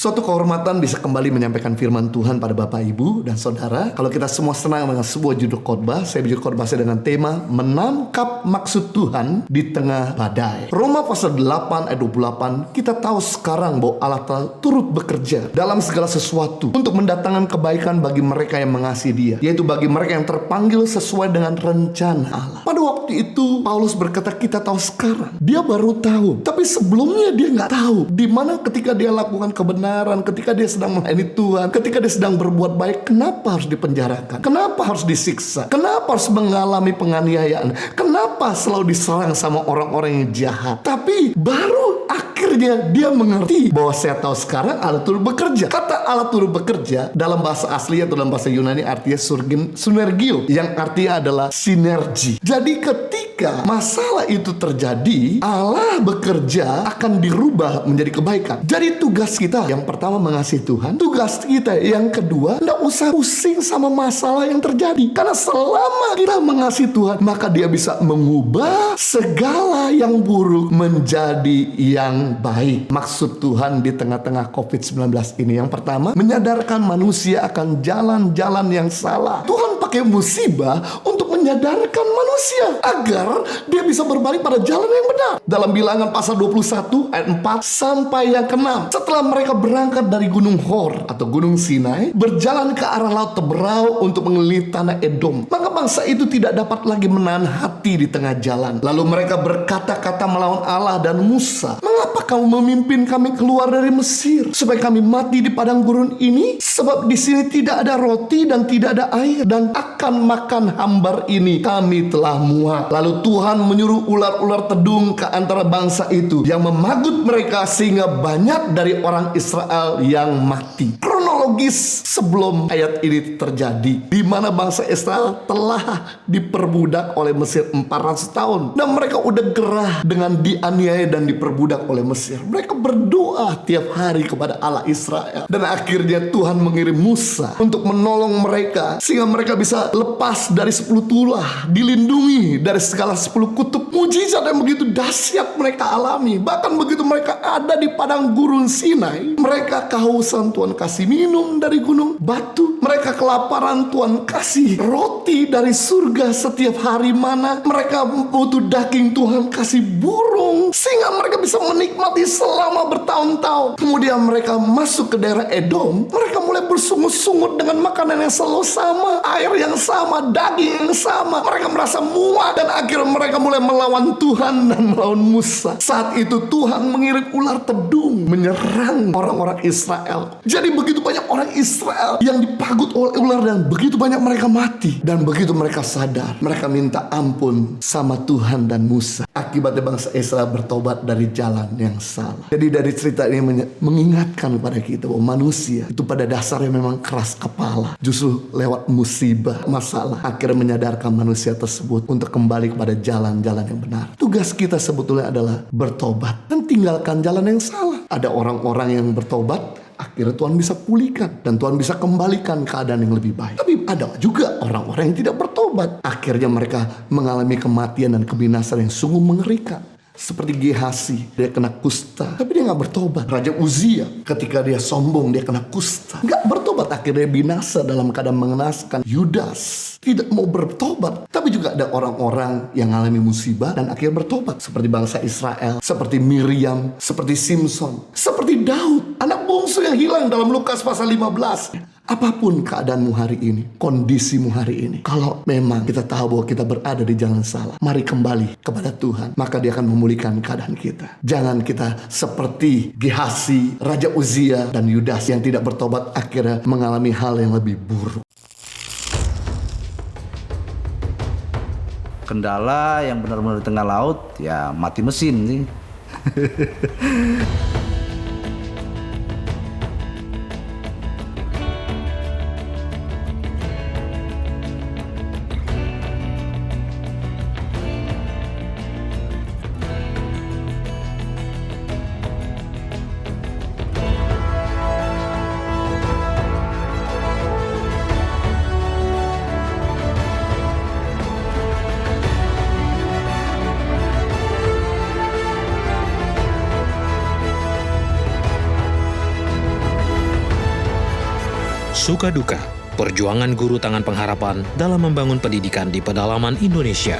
Suatu kehormatan bisa kembali menyampaikan firman Tuhan pada Bapak, Ibu, dan Saudara. Kalau kita semua senang dengan sebuah judul khotbah, saya judul khotbah saya dengan tema menangkap maksud Tuhan di tengah badai. Roma pasal 8 ayat 28, kita tahu sekarang bahwa Allah telah turut bekerja dalam segala sesuatu untuk mendatangkan kebaikan bagi mereka yang mengasihi Dia, yaitu bagi mereka yang terpanggil sesuai dengan rencana Allah. Pada waktu itu Paulus berkata, kita tahu sekarang. Dia baru tahu, tapi sebelumnya dia nggak tahu. Dimana ketika dia lakukan kebenaran, ketika dia sedang melayani Tuhan, ketika dia sedang berbuat baik, kenapa harus dipenjarakan? Kenapa harus disiksa? Kenapa harus mengalami penganiayaan? Kenapa selalu diserang sama orang-orang yang jahat? Tapi baru akhirnya dia mengerti bahwa saya tahu sekarang Allah turut bekerja. Kata Allah turut bekerja dalam bahasa asli atau dalam bahasa Yunani artinya synergio, yang artinya adalah sinergi. Jadi ketika masalah itu terjadi, Allah bekerja akan dirubah menjadi kebaikan. Jadi tugas kita yang pertama mengasihi Tuhan. Tugas kita yang kedua, tidak usah pusing sama masalah yang terjadi. Karena selama kita mengasihi Tuhan, maka Dia bisa mengubah segala yang buruk menjadi yang baik. Maksud Tuhan di tengah-tengah COVID-19 ini, yang pertama, menyadarkan manusia akan jalan-jalan yang salah. Tuhan pakai musibah untuk menyadarkan manusia agar dia bisa berbalik pada jalan yang benar. Dalam Bilangan pasal 21 ayat 4 sampai yang ke-6, setelah mereka berangkat dari Gunung Hor atau Gunung Sinai, berjalan ke arah Laut Teberau untuk mengelilingi tanah Edom, maka bangsa itu tidak dapat lagi menahan hati di tengah jalan. Lalu mereka berkata-kata melawan Allah dan Musa, mengapa kamu memimpin kami keluar dari Mesir supaya kami mati di padang gurun ini? Sebab di sini tidak ada roti dan tidak ada air, dan akan makan hambar ini kami telah muak. Lalu Tuhan menyuruh ular-ular tedung ke antara bangsa itu yang memagut mereka, sehingga banyak dari orang Israel yang mati. Kronologis sebelum ayat ini terjadi, di mana bangsa Israel telah diperbudak oleh Mesir 400 tahun, dan mereka udah gerah dengan dianiaya dan diperbudak oleh Mesir. Mereka berdoa tiap hari kepada Allah Israel, dan akhirnya Tuhan mengirim Musa untuk menolong mereka sehingga mereka bisa lepas dari 10 tulah, dilindungi dari segala 10 kutub. Mujizat yang begitu dahsyat mereka alami. Bahkan begitu mereka ada di padang gurun Sinai, mereka kehausan, Tuhan kasih minum dari gunung batu. Mereka kelaparan, Tuhan kasih roti dari surga setiap hari. Mana mereka butuh daging, Tuhan kasih burung, sehingga mereka bisa menikmati selama bertahun-tahun. Kemudian mereka masuk ke daerah Edom, mereka mulai bersungut-sungut dengan makanan yang selalu sama, air yang sama, daging yang sama. Mereka merasa muak, dan akhirnya mereka mulai melawan Tuhan dan melawan Musa. Saat itu Tuhan mengirim ular tedung menyerang orang-orang Israel. Jadi begitu banyak orang Israel yang dipagut oleh ular, dan begitu banyak mereka mati. Dan begitu mereka sadar, mereka minta ampun sama Tuhan dan Musa. Akibatnya bangsa Israel bertobat dari jalan yang salah. Jadi dari cerita ini mengingatkan kepada kita bahwa manusia itu pada dasarnya memang keras kepala. Justru lewat musibah, masalah, akhirnya menyadarkan manusia tersebut untuk kembali kepada jalan-jalan yang benar. Tugas kita sebetulnya adalah bertobat dan tinggalkan jalan yang salah. Ada orang-orang yang bertobat, akhirnya Tuhan bisa pulihkan dan Tuhan bisa kembalikan keadaan yang lebih baik. Tapi ada juga orang-orang yang tidak bertobat, akhirnya mereka mengalami kematian dan kebinasan yang sungguh mengerikan. Seperti Gehasi, dia kena kusta, tapi dia gak bertobat. Raja Uzia, ketika dia sombong, dia kena kusta, gak bertobat, akhirnya binasa dalam keadaan mengenaskan. Yudas tidak mau bertobat. Tapi juga ada orang-orang yang mengalami musibah dan akhirnya bertobat, seperti bangsa Israel, seperti Miriam, seperti Simpson, seperti Daud, anak bungsu yang hilang dalam Lukas pasal 15. Apapun keadaanmu hari ini, kondisimu hari ini, kalau memang kita tahu bahwa kita berada di jalan salah, mari kembali kepada Tuhan, maka Dia akan memulihkan keadaan kita. Jangan kita seperti Gehasi, Raja Uzia, dan Yudas yang tidak bertobat, akhirnya mengalami hal yang lebih buruk. Kendala yang benar-benar di tengah laut, ya mati mesin sih. Suka Duka, perjuangan guru tangan pengharapan dalam membangun pendidikan di pedalaman Indonesia.